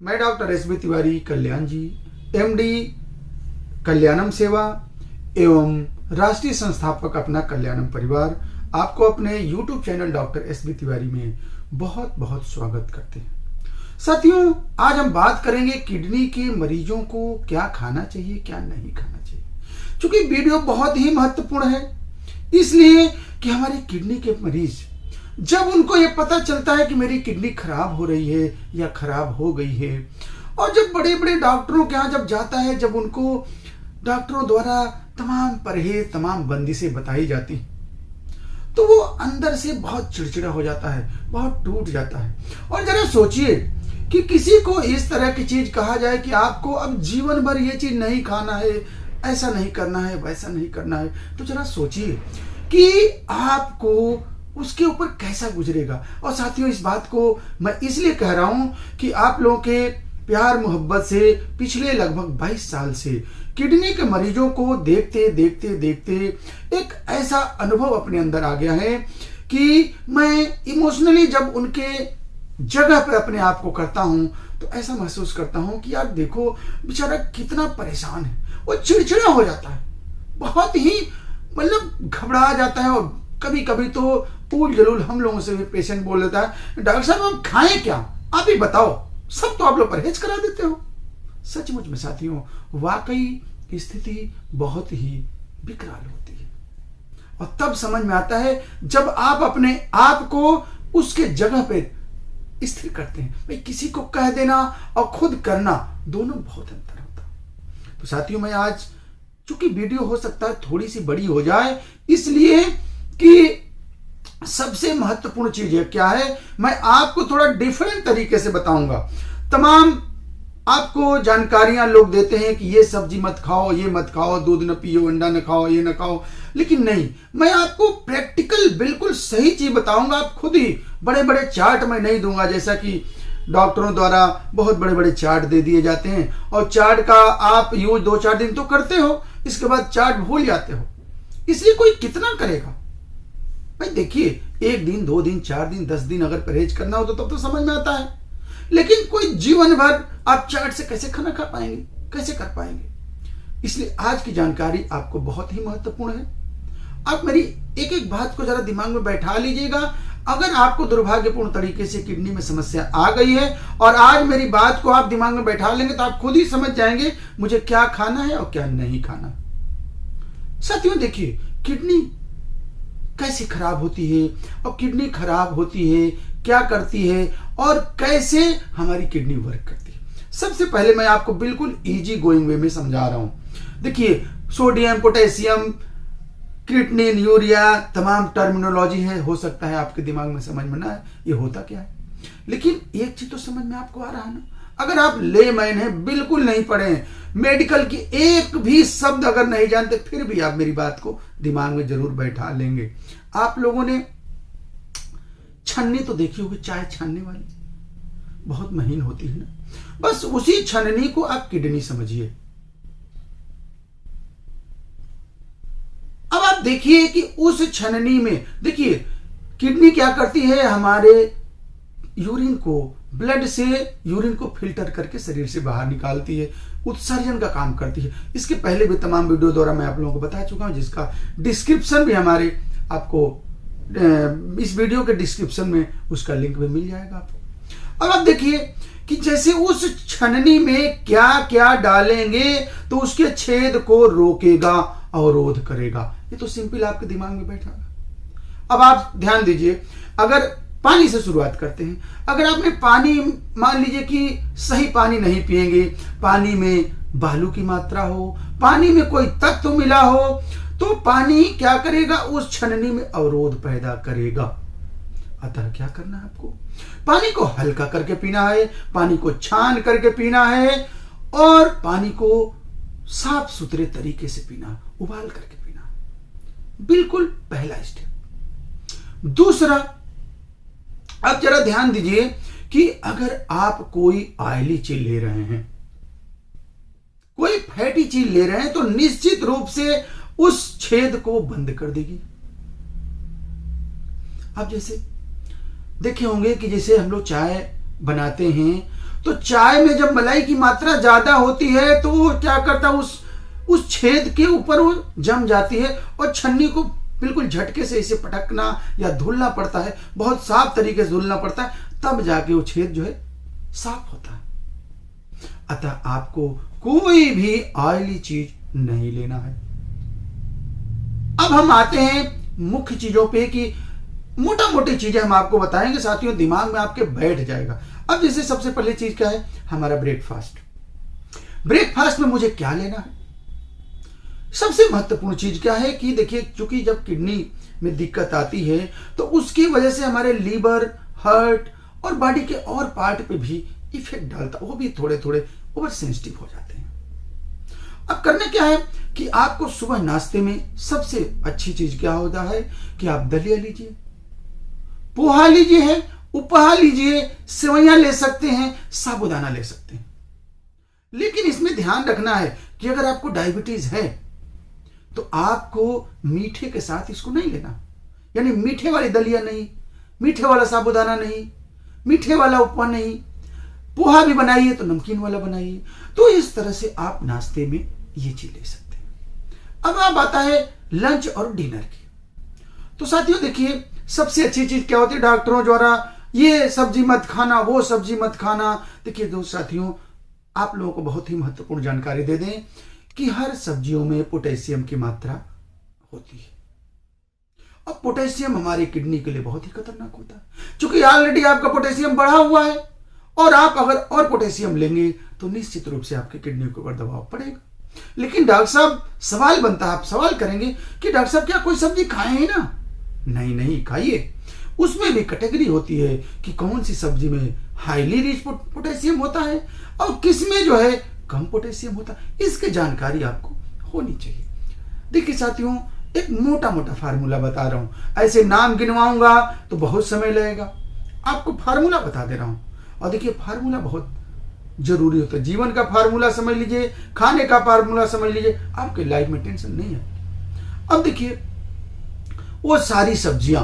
मैं doctor S B Tiwari कल्याण जी, MD कल्याणम सेवा एवं राष्ट्रीय संस्थापक अपना कल्याणम परिवार आपको अपने YouTube channel doctor S B Tiwari में बहुत बहुत स्वागत करते हैं। साथियों, आज हम बात करेंगे किडनी के मरीजों को क्या खाना चाहिए, क्या नहीं खाना चाहिए। क्योंकि वीडियो बहुत ही महत्वपूर्ण है, इसलिए कि हमारे किडनी के मरीज जब उनको ये पता चलता है कि मेरी किडनी खराब हो रही है या खराब हो गई है, और जब बड़े बड़े डॉक्टरों के यहाँ जब जाता है, जब उनको डॉक्टरों द्वारा तमाम परहेज, तमाम बंदिशें बताई जाती, तो वो अंदर से बहुत चिड़चिड़ा हो जाता है, बहुत टूट जाता है। और जरा सोचिए कि किसी को इस तरह की चीज कहा जाए कि आपको अब जीवन भर ये चीज नहीं खाना है, ऐसा नहीं करना है, वैसा नहीं करना है, तो जरा सोचिए कि आपको उसके ऊपर कैसा गुजरेगा। और साथियों, इस बात को मैं इसलिए कह रहा हूं कि आप लोगों के प्यार मोहब्बत से पिछले लगभग 22 साल से किडनी के मरीजों को देखते देखते देखते एक ऐसा अनुभव अपने अंदर आ गया है कि मैं इमोशनली जब उनके जगह पे अपने आप को करता हूं तो ऐसा महसूस करता हूं कि यार देखो बेचारा कितना परेशान है, वो चिड़चिड़ा हो जाता है, बहुत ही मतलब घबरा जाता है। और कभी कभी तो पूल जलूल हम लोगों से भी पेशेंट बोल देता है, डॉक्टर साहब हम खाएं क्या, आप ही बताओ, सब तो आप लोग परहेज करा देते हो। सचमुच में साथियों, वाकई स्थिति बहुत ही विकराल होती है। और तब समझ में आता है जब आप अपने आप को उसके जगह पे स्थिर करते हैं। भाई, किसी को कह देना और खुद करना, दोनों बहुत अंतर होता है। तो साथियों, मैं आज चूंकि वीडियो हो सकता है थोड़ी सी बड़ी हो जाए, इसलिए कि सबसे महत्वपूर्ण चीज है क्या है, मैं आपको थोड़ा डिफरेंट तरीके से बताऊंगा। तमाम आपको जानकारियां लोग देते हैं कि ये सब्जी मत खाओ, ये मत खाओ, दूध न पियो, अंडा न खाओ, ये न खाओ, लेकिन नहीं, मैं आपको प्रैक्टिकल बिल्कुल सही चीज बताऊंगा। आप खुद ही, बड़े बड़े चार्ट मैं नहीं दूंगा, जैसा कि डॉक्टरों द्वारा बहुत बड़े बड़े चार्ट दे दिए जाते हैं और चार्ट का आप यूज 2-4 दिन तो करते हो, इसके बाद चार्ट भूल जाते हो। इसलिए कोई कितना करेगा भाई। देखिए, 1 दिन, 2 दिन, 4 दिन, 10 दिन अगर परहेज करना हो तो तब तो समझ में आता है, लेकिन कोई जीवन भर आप चार्ट से कैसे खाना खा पाएंगे, कैसे कर पाएंगे। इसलिए आज की जानकारी आपको बहुत ही महत्वपूर्ण है। आप मेरी एक एक बात को जरा दिमाग में बैठा लीजिएगा। अगर आपको दुर्भाग्यपूर्ण तरीके से किडनी में समस्या आ गई है और आज मेरी बात को आप दिमाग में बैठा लेंगे तो आप खुद ही समझ जाएंगे मुझे क्या खाना है और क्या नहीं खाना। साथियों देखिए, किडनी कैसे खराब होती है और किडनी खराब होती है क्या करती है और कैसे हमारी किडनी वर्क करती है। सबसे पहले मैं आपको बिल्कुल इजी गोइंग वे में समझा रहा हूं। देखिए, सोडियम, पोटेशियम, क्रिएटिनिन, यूरिया, तमाम टर्मिनोलॉजी है, हो सकता है आपके दिमाग में समझ में ना आए ये होता क्या है, लेकिन एक चीज तो समझ में आपको आ रहा है ना। अगर आप लेमैन हैं, बिल्कुल नहीं पढ़े हैं, मेडिकल की एक भी शब्द अगर नहीं जानते, फिर भी आप मेरी बात को दिमाग में जरूर बैठा लेंगे। आप लोगों ने छन्नी तो देखी होगी, चाय छानने वाली, बहुत महीन होती है ना, बस उसी छन्नी को आप किडनी समझिए। अब आप देखिए कि उस छन्नी में, देखिए किडनी क्या करती है, हमारे यूरिन को, ब्लड से यूरिन को फिल्टर करके शरीर से बाहर निकालती है, उत्सर्जन का काम करती है। इसके पहले भी तमाम वीडियो द्वारा मैं आप लोगों को बता चुका हूं, जिसका डिस्क्रिप्शन भी हमारे आपको इस वीडियो के डिस्क्रिप्शन में उसका लिंक भी मिल जाएगा आपको। अब आप देखिए कि जैसे उस छन्नी में क्या क्या डालेंगे तो उसके छेद को रोकेगा, अवरोध करेगा। ये तो सिंपल आपके दिमाग में बैठा। अब आप ध्यान दीजिए, अगर पानी से शुरुआत करते हैं, अगर आपने पानी, मान लीजिए कि सही पानी नहीं पिएंगे, पानी में बालू की मात्रा हो, पानी में कोई तत्व मिला हो, तो पानी क्या करेगा, उस छन्नी में अवरोध पैदा करेगा। अतः क्या करना है आपको, पानी को हल्का करके पीना है, पानी को छान करके पीना है और पानी को साफ सुथरे तरीके से पीना, उबाल करके पीना। बिल्कुल पहला स्टेप। दूसरा, अब जरा ध्यान दीजिए कि अगर आप कोई ऑयली चीज ले रहे हैं, कोई फैटी चीज ले रहे हैं, तो निश्चित रूप से उस छेद को बंद कर देगी। आप जैसे देखे होंगे कि जैसे हम लोग चाय बनाते हैं तो चाय में जब मलाई की मात्रा ज्यादा होती है तो वो क्या करता है, उस छेद के ऊपर वो जम जाती है और छन्नी को बिल्कुल झटके से इसे पटकना या धुलना पड़ता है, बहुत साफ तरीके से धुलना पड़ता है, तब जाके वो छेद जो है साफ होता है। अतः आपको कोई भी ऑयली चीज नहीं लेना है। अब हम आते हैं मुख्य चीजों पे कि मोटा मोटी चीजें हम आपको बताएंगे साथियों, दिमाग में आपके बैठ जाएगा। अब जैसे सबसे पहले चीज क्या है, हमारा ब्रेकफास्ट। ब्रेकफास्ट में मुझे क्या लेना है? सबसे महत्वपूर्ण चीज क्या है कि देखिए, क्योंकि जब किडनी में दिक्कत आती है तो उसकी वजह से हमारे लीवर, हार्ट और बॉडी के और पार्ट पे भी इफेक्ट डालता, वो भी थोड़े थोड़े ओवर सेंसिटिव हो जाते हैं। अब करना क्या है कि आपको सुबह नाश्ते में सबसे अच्छी चीज क्या होता है कि आप दलिया लीजिए, पोहा लीजिए, उपहा लीजिए, सेवइयां ले सकते हैं, साबूदाना ले सकते हैं। लेकिन इसमें ध्यान रखना है कि अगर आपको डायबिटीज है तो आपको मीठे के साथ इसको नहीं लेना, यानी मीठे वाली दलिया नहीं, मीठे वाला साबूदाना नहीं, मीठे वाला उपमा नहीं, पोहा भी बनाइए तो नमकीन वाला बनाइए। तो इस तरह से आप नाश्ते में ये चीज ले सकते हैं। अब आता है लंच और डिनर की। तो साथियों देखिए, सबसे अच्छी चीज क्या होती है, डॉक्टरों द्वारा ये सब्जी मत खाना, वो सब्जी मत खाना। देखिए दोस्त साथियों, आप लोगों को बहुत ही महत्वपूर्ण जानकारी दे दें कि हर सब्जियों में पोटेशियम की मात्रा होती है। अब पोटेशियम हमारी किडनी के लिए बहुत ही खतरनाक होता है, क्योंकि ऑलरेडी आपका पोटेशियम बढ़ा हुआ है और आप अगर और पोटेशियम लेंगे तो निश्चित रूप से आपकी किडनी के ऊपर दबाव पड़ेगा। लेकिन डॉक्टर साहब, सवाल बनता है, आप सवाल करेंगे कि डॉक्टर साहब क्या कोई सब्जी खाए ही ना? नहीं खाइए। उसमें भी कैटेगरी होती है कि कौन सी सब्जी में हाईली रिच पोटेशियम होता है और किसमें जो है कम पोटेशियम होता है। इसकी जानकारी आपको होनी चाहिए। देखिए साथियों, एक मोटा मोटा फार्मूला बता रहा हूं, ऐसे नाम गिनवाऊंगा तो बहुत समय लगेगा, आपको फार्मूला बता दे रहा हूं। और देखिए, फार्मूला बहुत जरूरी होता है। जीवन का फार्मूला समझ लीजिए, खाने का फार्मूला समझ लीजिए, आपके लाइफ में टेंशन नहीं है। अब देखिए, वो सारी सब्जियां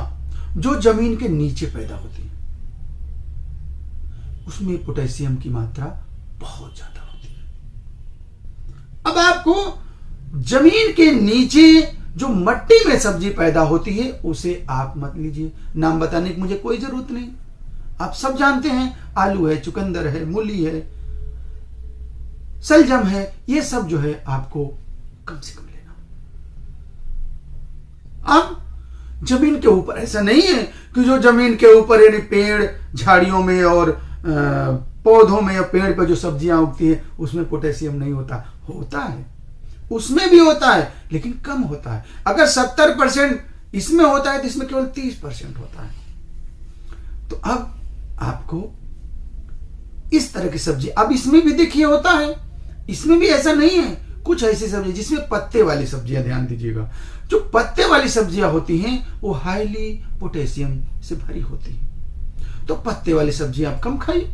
जो जमीन के नीचे पैदा होती हैं उसमें पोटेशियम की मात्रा बहुत ज्यादा होती है। अब आपको जमीन के नीचे जो मट्टी में सब्जी पैदा होती है उसे आप मत लीजिए। नाम बताने की मुझे कोई जरूरत नहीं, आप सब जानते हैं, आलू है, चुकंदर है, मूली है, सलजम है, ये सब जो है आपको कम से कम लेना। अब जमीन के ऊपर ऐसा नहीं है कि जो जमीन के ऊपर यानी पेड़ झाड़ियों में और पौधों में या पेड़ पर जो सब्जियां उगती है उसमें पोटेशियम नहीं होता। होता है, उसमें भी होता है, लेकिन कम होता है। अगर 70% इसमें होता है तो इसमें केवल 30% होता है। तो अब आपको इस तरह की सब्जी, अब इसमें भी देखिए होता है, इसमें भी ऐसा नहीं है। कुछ ऐसी सब्जी जिसमें पत्ते वाली सब्जियां, ध्यान दीजिएगा, जो पत्ते वाली सब्जियां होती हैं वो हाईली पोटेशियम से भरी होती हैं। तो पत्ते वाली सब्जी आप कम खाइए।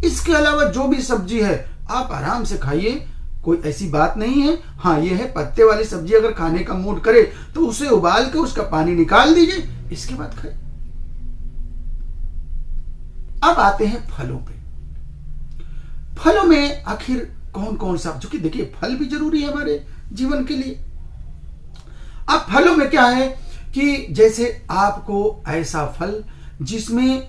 इसके अलावा जो भी सब्जी है आप आराम से खाइए, कोई ऐसी बात नहीं है। हाँ, ये है पत्ते वाली सब्जी अगर खाने का मूड करे तो उसे उबाल के उसका पानी निकाल दीजिए, इसके बाद खाइए। अब आते हैं फलों पे। फलों में आखिर कौन कौन सा, क्योंकि देखिए फल भी जरूरी है हमारे जीवन के लिए। अब फलों में क्या है कि जैसे आपको ऐसा फल जिसमें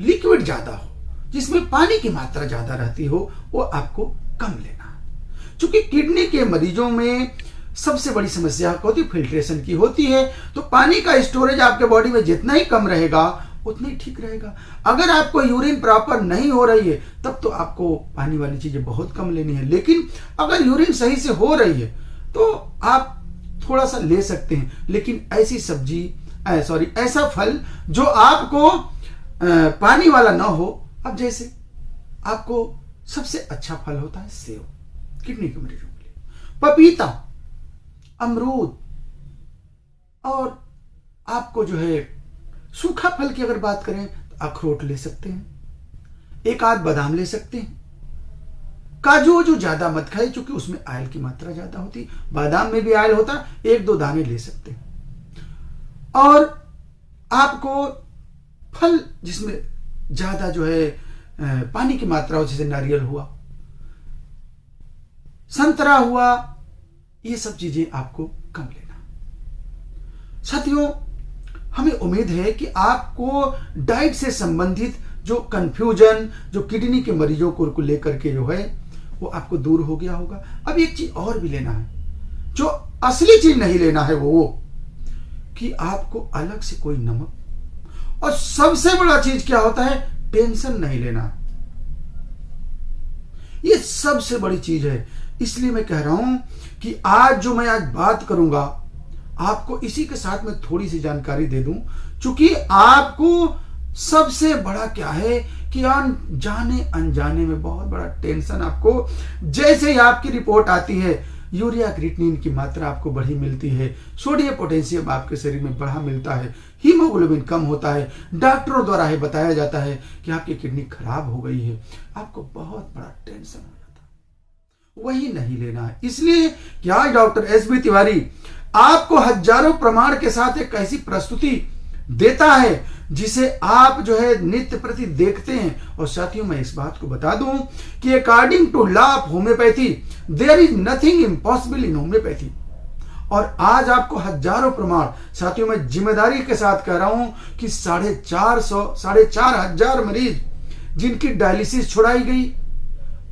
लिक्विड ज्यादा हो, जिसमें पानी की मात्रा ज्यादा रहती हो, वो आपको कम लेना है। क्योंकि किडनी के मरीजों में सबसे बड़ी समस्या होती है फिल्ट्रेशन की होती है। तो पानी का स्टोरेज आपके बॉडी में जितना ही कम रहेगा उतना ही ठीक रहेगा। अगर आपको यूरिन प्रॉपर नहीं हो रही है तब तो आपको पानी वाली चीजें बहुत कम लेनी है। लेकिन अगर यूरिन सही से हो रही है तो आप थोड़ा सा ले सकते हैं। लेकिन ऐसी सब्जी ऐसा फल जो आपको पानी वाला ना हो। अब जैसे आपको सबसे अच्छा फल होता है सेब, किडनी के मरीजों के लिए, पपीता, अमरूद, और आपको जो है सूखा फल की अगर बात करें तो अखरोट ले सकते हैं, एक आध बादाम ले सकते हैं। काजू जो ज्यादा मत खाए क्योंकि उसमें आयल की मात्रा ज्यादा होती है, बादाम में भी आयल होता, एक दो दाने ले सकते हैं। और आपको फल जिसमें ज्यादा जो है पानी की मात्रा हो, जैसे नारियल हुआ, संतरा हुआ, ये सब चीजें आपको कम लेना। साथियों, हमें उम्मीद है कि आपको डाइट से संबंधित जो कंफ्यूजन, जो किडनी के मरीजों को लेकर के जो है वो आपको दूर हो गया होगा। अब एक चीज और भी लेना है, जो असली चीज नहीं लेना है वो कि आपको अलग से कोई नमक, और सबसे बड़ा चीज क्या होता है, टेंशन नहीं लेना। ये सबसे बड़ी चीज है। इसलिए मैं कह रहा हूं कि आज बात करूंगा, आपको इसी के साथ में थोड़ी सी जानकारी दे दूं, क्योंकि आपको सबसे बड़ा क्या है कि जाने अनजाने में बहुत बड़ा टेंशन आपको, जैसे ही आपकी रिपोर्ट आती है यूरिया क्रिएटिनिन की मात्रा आपको बढ़ी मिलती है, सोडियम पोटेशियम आपके शरीर में बढ़ा मिलता है, हीमोग्लोबिन कम होता है, डॉक्टरों द्वारा ही बताया जाता है कि आपकी किडनी खराब हो गई है, आपको बहुत बड़ा टेंशन हो जाता है। वही नहीं लेना है। इसलिए कि आज डॉक्टर एसबी तिवारी आपको हजारों प्रमाण के साथ एक ऐसी प्रस्तुति देता है जिसे आप जो है नित्य प्रति देखते हैं। और साथियों, मैं इस बात को बता दूं कि according to law of homoeopathy there is nothing impossible in homoeopathy. और आज आपको हजारों प्रमाण, साथियों मैं जिम्मेदारी के साथ कह रहा हूं कि 4,500 मरीज जिनकी डायलिसिस छुड़ाई गई,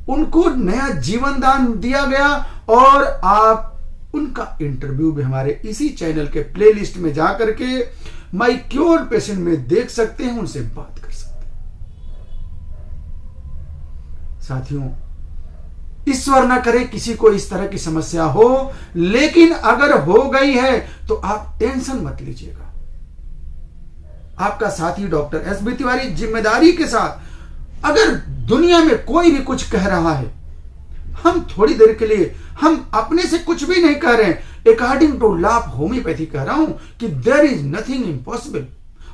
उनको नया जीवन दान दिया गया, और आप उनका इंटरव्यू भी हमारे इसी चैनल के प्लेलिस्ट में जाकर के माई क्योर पेशेंट में देख सकते हैं, उनसे बात कर सकते हैं। साथियों, ईश्वर न करे किसी को इस तरह की समस्या हो, लेकिन अगर हो गई है तो आप टेंशन मत लीजिएगा। आपका साथी डॉक्टर एसबी तिवारी जिम्मेदारी के साथ, अगर दुनिया में कोई भी कुछ कह रहा है, हम थोड़ी देर के लिए, हम अपने से कुछ भी नहीं कह रहे हैं, according to law of homoeopathy कह रहा हूं कि देयर इज नथिंग इम्पॉसिबल।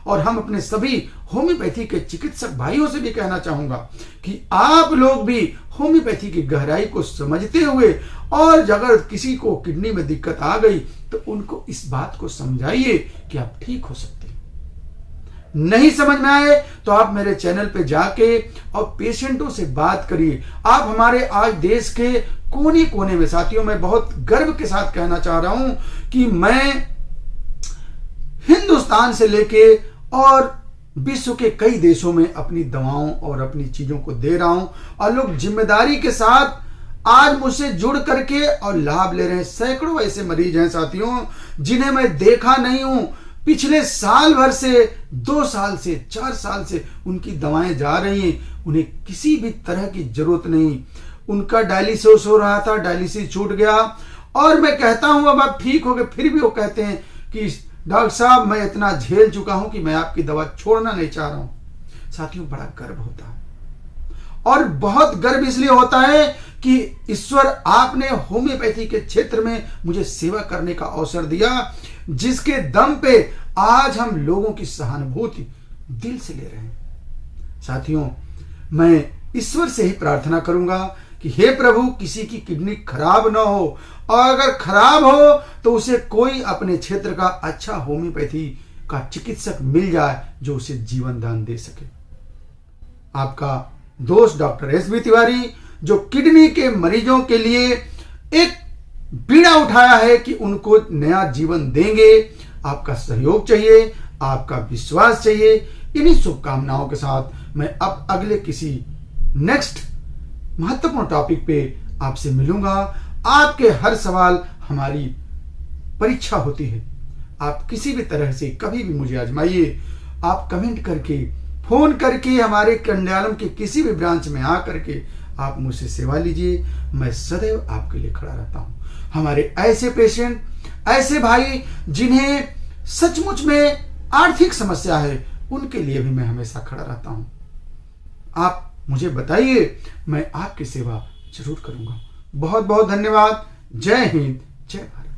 और हम अपने सभी होम्योपैथी के चिकित्सक भाइयों से भी कहना चाहूंगा कि आप लोग भी होम्योपैथी की गहराई को समझते हुए, और अगर किसी को किडनी में दिक्कत आ गई तो उनको इस बात को समझाइए कि आप ठीक हो सकते हैं। नहीं समझ में आए तो आप मेरे चैनल पे जाके और पेशेंटों से बात करिए। आप हमारे आज देश के कोने कोने में, साथियों मैं बहुत गर्व के साथ कहना चाह रहा हूं कि मैं हिंदुस्तान से लेके और विश्व के कई देशों में अपनी दवाओं और अपनी चीजों को दे रहा हूं, और लोग जिम्मेदारी के साथ आज मुझसे जुड़ करके और लाभ ले रहे हैं। सैकड़ों ऐसे मरीज हैं साथियों जिन्हें मैं देखा नहीं हूं, पिछले साल भर से, 2 साल से, 4 साल से उनकी दवाएं जा रही हैं, उन्हें किसी भी तरह की जरूरत नहीं। उनका डायलिसिस हो रहा था, डायलिसिस छूट गया, और मैं कहता हूं अब आप ठीक हो गए, फिर भी वो कहते हैं कि डॉक्टर साहब मैं इतना झेल चुका हूं कि मैं आपकी दवा छोड़ना नहीं चाह रहा हूं। साथियों, बड़ा गर्व होता है, और बहुत गर्व इसलिए होता है कि ईश्वर आपने होम्योपैथी के क्षेत्र में मुझे सेवा करने का अवसर दिया, जिसके दम पे आज हम लोगों की सहानुभूति दिल से ले रहे हैं। साथियों, मैं ईश्वर से ही प्रार्थना करूंगा कि हे प्रभु, किसी की किडनी खराब ना हो, और अगर खराब हो तो उसे कोई अपने क्षेत्र का अच्छा होम्योपैथी का चिकित्सक मिल जाए जो उसे जीवन दान दे सके। आपका दोस्त डॉक्टर एसबी तिवारी, जो किडनी के मरीजों के लिए एक बीड़ा उठाया है कि उनको नया जीवन देंगे। आपका सहयोग चाहिए, आपका विश्वास चाहिए। इन्हीं शुभकामनाओं के साथ मैं अब अगले किसी नेक्स्ट महत्वपूर्ण टॉपिक पे आपसे मिलूंगा। आपके हर सवाल हमारी परीक्षा होती है। आप किसी भी तरह से कभी भी मुझे आजमाइए। आप कमेंट करके, फोन करके, हमारे कंडयालम के किसी भी ब्रांच में आकर के आप मुझसे सेवा लीजिए। मैं सदैव आपके लिए खड़ा रहता हूं। हमारे ऐसे पेशेंट, ऐसे भाई जिन्हें सचमुच में आर्थिक समस्या है, उनके लिए भी मैं हमेशा खड़ा रहता हूं। आप मुझे बताइए, मैं आपकी सेवा जरूर करूंगा। बहुत बहुत धन्यवाद। जय हिंद, जय भारत।